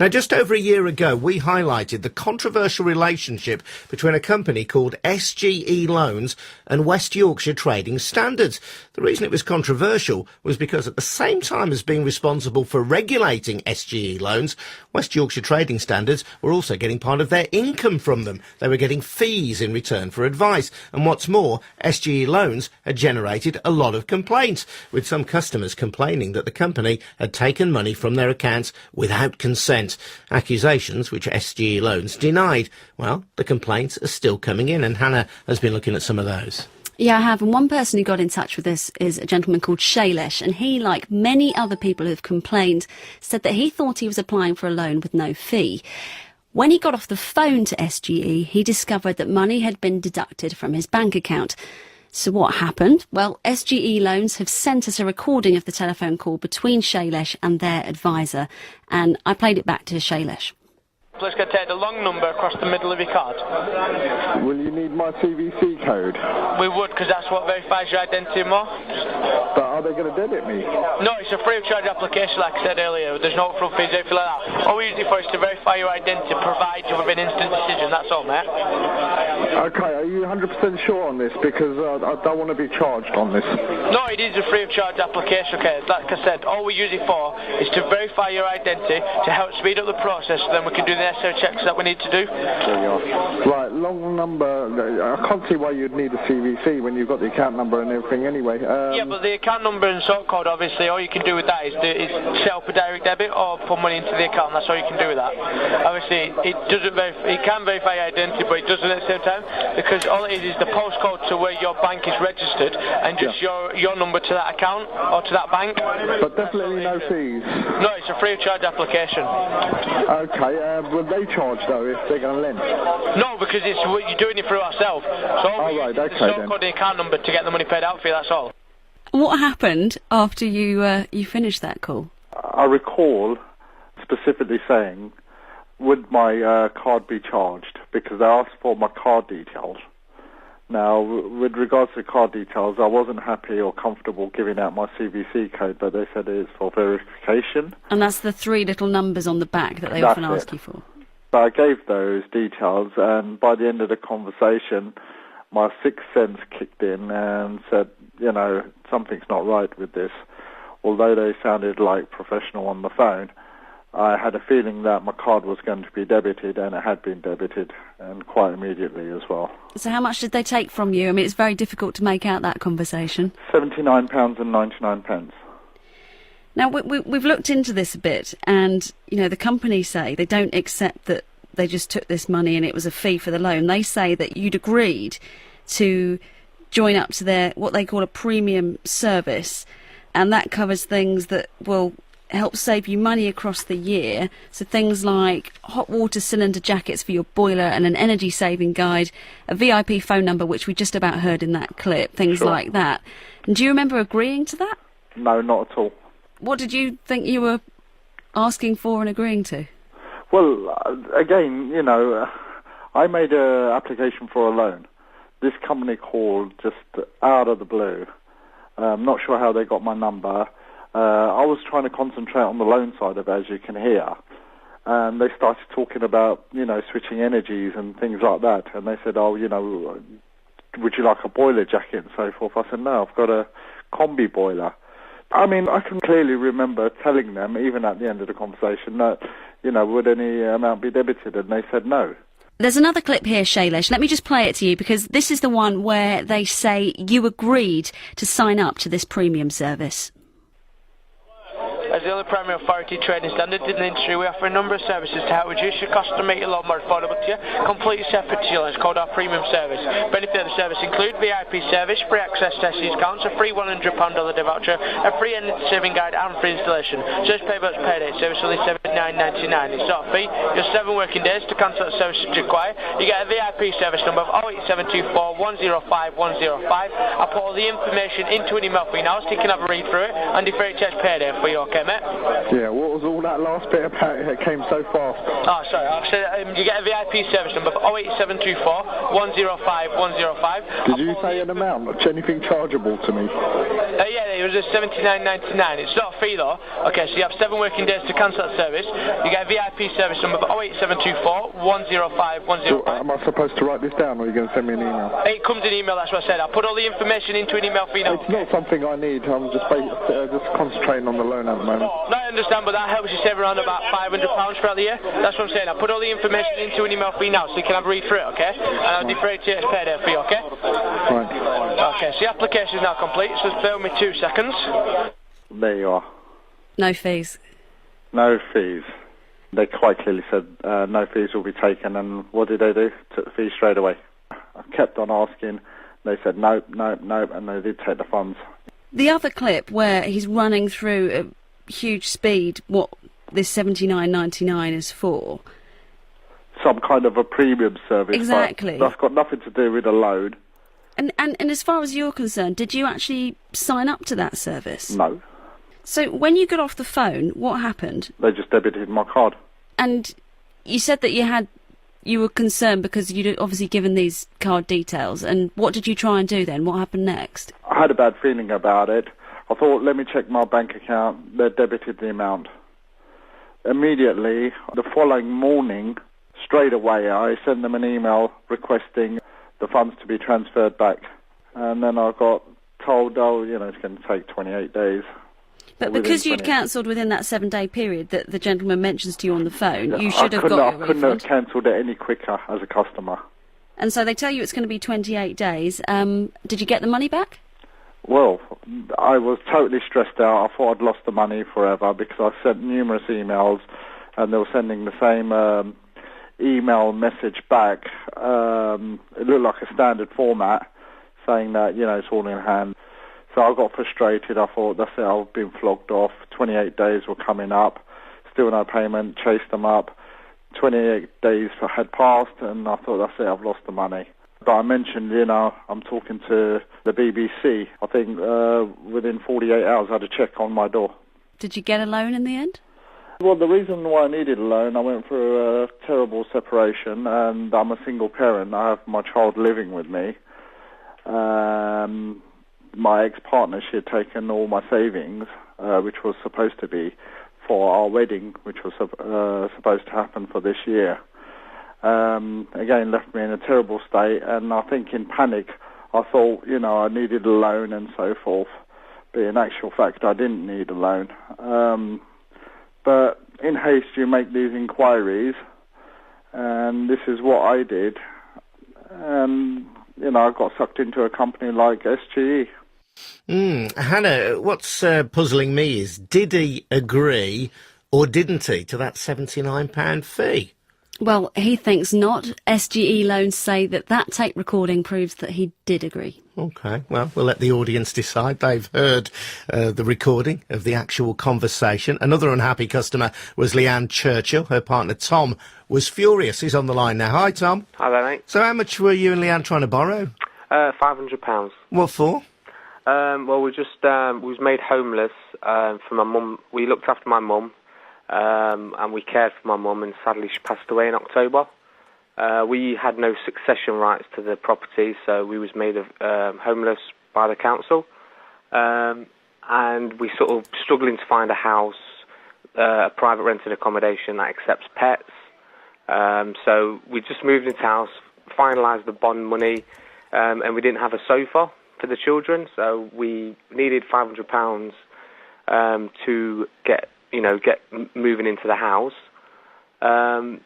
Now, just over a year ago, we highlighted the controversial relationship between a company called SGE Loans and West Yorkshire Trading Standards. The reason it was controversial was because at the same time as being responsible for regulating SGE Loans, West Yorkshire Trading Standards were also getting part of their income from them. They were getting fees in return for advice. And what's more, SGE Loans had generated a lot of complaints, with some customers complaining that the company had taken money from their accounts without consent. Accusations which SGE Loans denied. Well, the complaints are still coming in, and Hannah has been looking at some of those. Yeah, I have. And one person who got in touch with us is a gentleman called Shailesh, and he, like many other people who've complained, said that he thought he was applying for a loan with no fee. When he got off the phone to SGE, he discovered that money had been deducted from his bank account. So what happened? Well, SGE Loans have sent us a recording of the telephone call between Shailesh and their advisor, and I played it back to Shailesh. Please go take the long number across the middle of your card. Will you need my CVC code? We would, because that's what verifies your identity more. But are they going to debit me? No, it's a free of charge application, like I said earlier. There's no upfront fees, anything like that. All we use it for is to verify your identity, provide you with an instant decision. That's all, mate. Okay, are you 100% sure on this? Because I don't want to be charged on this. No, it is a free of charge application, okay? Like I said, all we use it for is to verify your identity, to help speed up the process, so then we can do the necessary checks that we need to do. There you are. Right, long number. I can't see why you'd need a CVC when you've got the account number and everything anyway. Yeah, but the account number and sort code, obviously, all you can do with that is set up a direct debit or put money into the account. That's all you can do with that. Obviously, it can verify your identity, but it doesn't at the same time, because all it is the postcode to where your bank is registered and just your number to that account or to that bank. But definitely no fees. No, it's a free of charge application. Okay, will they charge though if they're going to lend? No, because you're doing it through ourselves. So all we use is the sort code and account number to get the money paid out for you, that's all. What happened after you finished that call? I recall specifically saying, would my card be charged? Because they asked for my card details. Now, with regards to card details, I wasn't happy or comfortable giving out my CVC code, but they said it's for verification. And that's the 3 little numbers on the back that they often ask you for. So I gave those details, and by the end of the conversation, my sixth sense kicked in and said, something's not right with this. Although they sounded like professional on the phone, I had a feeling that my card was going to be debited, and it had been debited, and quite immediately as well. So how much did they take from you? I mean, it's very difficult to make out that conversation. £79.99. Now, we've looked into this a bit, and, the company say they don't accept that they just took this money and it was a fee for the loan. They say that you'd agreed to join up to their, what they call a premium service, and that covers things that will help save you money across the year. So things like hot water cylinder jackets for your boiler and an energy saving guide, a VIP phone number, which we just about heard in that clip, things like that. And do you remember agreeing to that? No, not at all. What did you think you were asking for and agreeing to? Well, again, I made an application for a loan. This company called just out of the blue. I'm not sure how they got my number. I was trying to concentrate on the loan side of it, as you can hear. And they started talking about, switching energies and things like that. And they said, would you like a boiler jacket and so forth? I said, no, I've got a combi boiler. I mean, I can clearly remember telling them, even at the end of the conversation, that, would any amount be debited? And they said no. There's another clip here, Shailesh. Let me just play it to you, because this is the one where they say you agreed to sign up to this premium service. As the only primary authority trading standard in the industry, we offer a number of services to help reduce your cost and make your loan more affordable to you, completely separate to your loans, called our premium service. Benefit of the service include VIP service, free access to SGE accounts, a free £100 holiday voucher, a free energy saving guide and free installation. Just pay by payday, service only $79.99. It's not a fee. You have 7 working days to cancel the service if required. You get a VIP service number of 08724 105 105. I put all the information into an email for you now, so you can have a read through it and defer it to payday for you, okay, mate? mate? Yeah, what was all that last bit about it came so fast? Oh, sorry, I've said you get a VIP service number for 08724 105 105. Did you say an amount? Anything chargeable to me? Yeah, it was a $79.99. It's not a fee though. Okay, so you have 7 working days to cancel that service. You get a VIP service number for 08724 105 105. So, am I supposed to write this down, or are you going to send me an email? It comes in email, that's what I said. I'll put all the information into an email for you now. It's not something I need. I'm just concentrating on the loan at the moment. No, I understand, but that helps you save around about £500 throughout the year. That's what I'm saying. I'll put all the information into an email for you now, so you can have a read through it, okay? And I'll differentiate pay there for you, okay? Right. Okay, so the application is now complete, so bear with me 2 seconds. There you are. No fees. No fees. They quite clearly said no fees will be taken, and what did they do? Took the fees straight away. I kept on asking. They said nope, and they did take the funds. The other clip where he's running through at huge speed what this $79.99 is for. Some kind of a premium service. Exactly. But that's got nothing to do with a loan. And as far as you're concerned, did you actually sign up to that service? No. So when you got off the phone, what happened? They just debited my card. And you said that you were concerned because you'd obviously given these card details. And what did you try and do then? What happened next? I had a bad feeling about it. I thought, let me check my bank account. They debited the amount. Immediately, the following morning, straight away, I sent them an email requesting the funds to be transferred back. And then I got told, it's going to take 28 days. But because you'd cancelled within that 7-day period that the gentleman mentions to you on the phone, you should have got your refund. I couldn't have cancelled it any quicker as a customer. And so they tell you it's going to be 28 days. Did you get the money back? Well, I was totally stressed out. I thought I'd lost the money forever because I sent numerous emails and they were sending the same email message back. It looked like a standard format saying that, it's all in hand. So I got frustrated. I thought, that's it, I've been flogged off. 28 days were coming up. Still no payment. Chased them up. 28 days had passed, and I thought, that's it, I've lost the money. But I mentioned, I'm talking to the BBC. I think within 48 hours I had a check on my door. Did you get a loan in the end? Well, the reason why I needed a loan, I went through a terrible separation, and I'm a single parent. I have my child living with me. My ex-partner, she had taken all my savings, which was supposed to be for our wedding, which was supposed to happen for this year. Again, left me in a terrible state, and I think in panic, I thought, I needed a loan and so forth. But in actual fact, I didn't need a loan. But in haste, you make these inquiries, and this is what I did. And, I got sucked into a company like SGE. Hannah, what's puzzling me is, did he agree or didn't he to that £79 fee? Well, he thinks not. SGE Loans say that tape recording proves that he did agree. OK, well, we'll let the audience decide. They've heard the recording of the actual conversation. Another unhappy customer was Leanne Churchill. Her partner, Tom, was furious. He's on the line now. Hi, Tom. Hi there, mate. So how much were you and Leanne trying to borrow? £500. What for? Well, we was made homeless for my mum. We looked after my mum, and we cared for my mum, and sadly she passed away in October. We had no succession rights to the property, so we was made homeless by the council. And we sort of struggling to find a house, a private rented accommodation that accepts pets. So we just moved into house, finalised the bond money, and we didn't have a sofa for the children, so we needed £500 to get moving into the house, and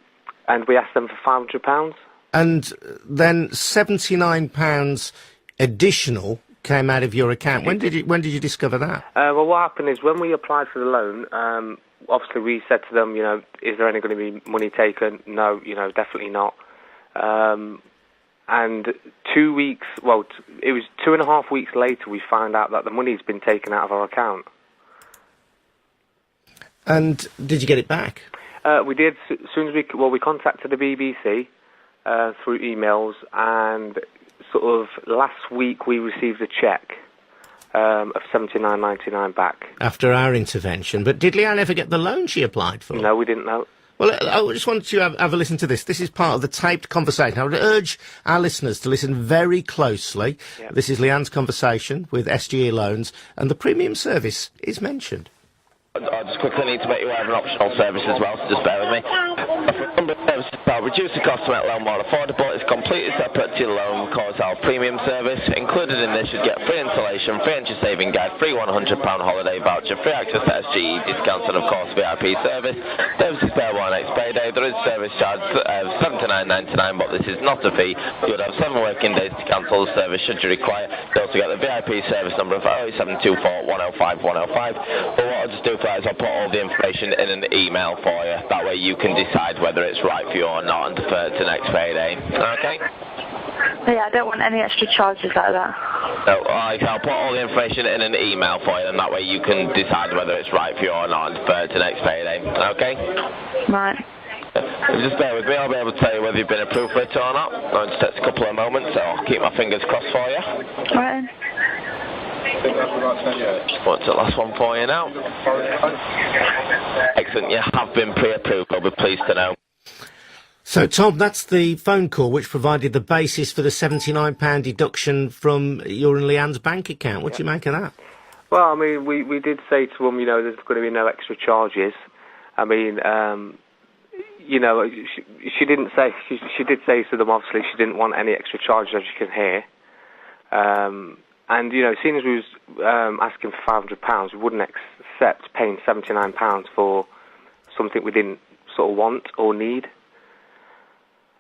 we asked them for £500. And then £79 additional came out of your account. When did you discover that? Well, what happened is when we applied for the loan, obviously we said to them, is there any going to be money taken? No, definitely not. And 2 weeks, it was 2.5 weeks later, we found out that the money's been taken out of our account. And did you get it back? We did. As soon as we contacted the BBC through emails, and sort of last week we received a cheque of $79.99 back. After our intervention. But did Leanne ever get the loan she applied for? No, we didn't know. Well, I just wanted to have a listen to this. This is part of the taped conversation. I would urge our listeners to listen very closely. Yep. This is Leanne's conversation with SGE Loans, and the premium service is mentioned. I just quickly need to make you aware of an optional service as well, so just bear with me. A number of services that reduce the cost to make loan more affordable. It's completely separate to your loan, called our premium service. Included in this, you'd get free installation, free interest saving guide, free £100 holiday voucher, free access to SGE discounts, and of course VIP service. Services pay one next payday. There is service charge of $79.99, but this is not a fee. You would have 7 working days to cancel the service should you require. You also get the VIP service number of 08724 105 105. But what I'll just do for is I'll put all the information in an email for you. That way you can decide whether it's right for you or not and defer to next payday. Okay? Yeah, I don't want any extra charges like that. So I'll put all the information in an email for you, and that way you can decide whether it's right for you or not and defer to next payday. Okay? Right. Just bear with me. I'll be able to tell you whether you've been approved for it or not. It just takes a couple of moments, so I'll keep my fingers crossed for you. Right. What's the last one for you now? Excellent, you have been pre-approved, I'll be pleased to know. So, Tom, that's the phone call which provided the basis for the £79 deduction from your and Leanne's bank account. What do you make of that? Well, I mean, we did say to them, there's going to be no extra charges. I mean, she didn't say, she did say to them, obviously, she didn't want any extra charges, as you can hear. And, seeing as we was asking for £500, we wouldn't accept paying £79 for something we didn't sort of want or need.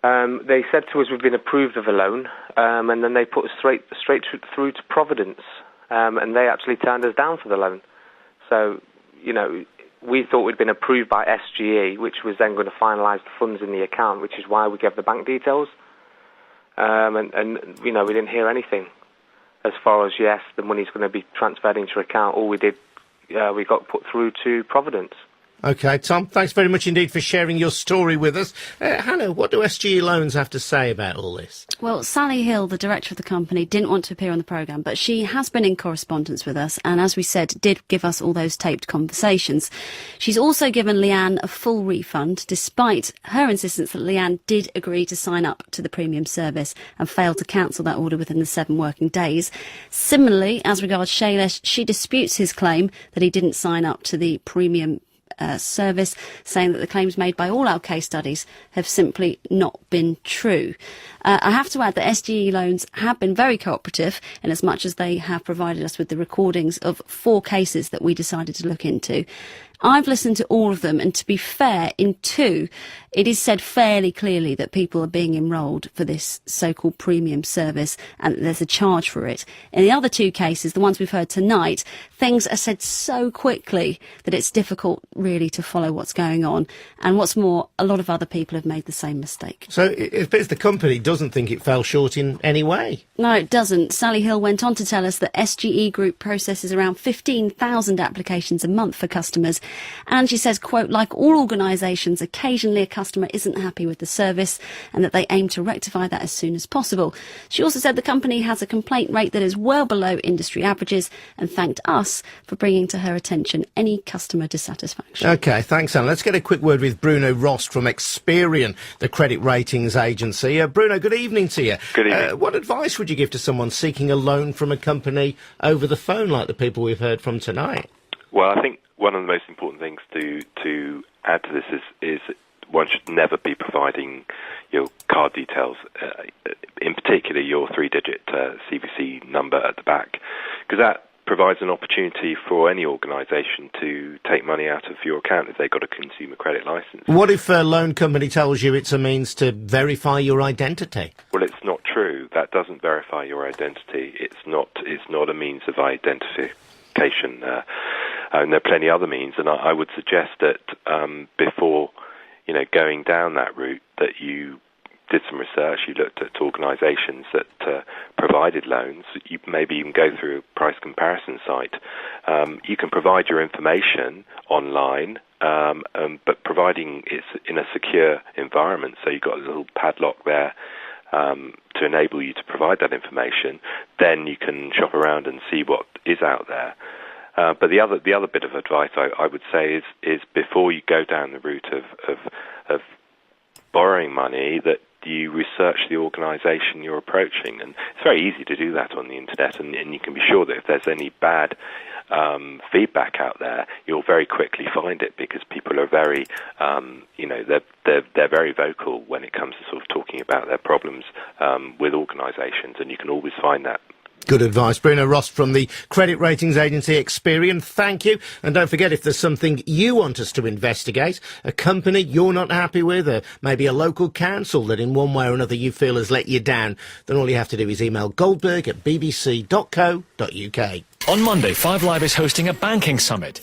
They said to us we've been approved of a loan, and then they put us straight through to Providence, and they actually turned us down for the loan. So, we thought we'd been approved by SGE, which was then going to finalise the funds in the account, which is why we gave the bank details. And we didn't hear anything. As far as, yes, the money's going to be transferred into your account, all we did, we got put through to Providence. OK, Tom, thanks very much indeed for sharing your story with us. Hannah, what do SGE Loans have to say about all this? Well, Sally Hill, the director of the company, didn't want to appear on the programme, but she has been in correspondence with us and, as we said, did give us all those taped conversations. She's also given Leanne a full refund, despite her insistence that Leanne did agree to sign up to the premium service and failed to cancel that order within the 7 working days. Similarly, as regards Shailesh, she disputes his claim that he didn't sign up to the premium service, saying that the claims made by all our case studies have simply not been true. I have to add that SGE Loans have been very cooperative in as much as they have provided us with the recordings of 4 cases that we decided to look into. I've listened to all of them, and to be fair, in 2, it is said fairly clearly that people are being enrolled for this so-called premium service and that there's a charge for it. In the other 2 cases, the ones we've heard tonight, things are said so quickly that it's difficult really to follow what's going on. And what's more, a lot of other people have made the same mistake. So it appears the company doesn't think it fell short in any way. No, it doesn't. Sally Hill went on to tell us that SGE Group processes around 15,000 applications a month for customers. And she says, quote, like all organisations, occasionally a customer isn't happy with the service and that they aim to rectify that as soon as possible. She also said the company has a complaint rate that is well below industry averages and thanked us for bringing to her attention any customer dissatisfaction. OK, thanks, Anne. Let's get a quick word with Bruno Rost from Experian, the credit ratings agency. Bruno, good evening to you. Good evening. What advice would you give to someone seeking a loan from a company over the phone like the people we've heard from tonight? Well, I think one of the most important things to add to this is one should never be providing your card details, in particular your 3-digit CVC number at the back, because that provides an opportunity for any organisation to take money out of your account if they've got a consumer credit licence. What if a loan company tells you it's a means to verify your identity? Well, it's not true. That doesn't verify your identity. It's not a means of identification. And there are plenty of other means, and I would suggest that before going down that route, that you did some research, you looked at organisations that provided loans. You maybe even go through a price comparison site. You can provide your information online, but providing it's in a secure environment, so you've got a little padlock there to enable you to provide that information, then you can shop around and see what is out there. But the other bit of advice I would say is before you go down the route of borrowing money, that you research the organisation you're approaching, and it's very easy to do that on the internet, and you can be sure that if there's any bad feedback out there, you'll very quickly find it, because people are very, they're very vocal when it comes to sort of talking about their problems with organisations, and you can always find that. Good advice. Bruno Ross from the credit ratings agency Experian. Thank you. And don't forget, if there's something you want us to investigate, a company you're not happy with, or maybe a local council that in one way or another you feel has let you down, then all you have to do is email goldberg@bbc.co.uk. On Monday, 5 Live is hosting a banking summit.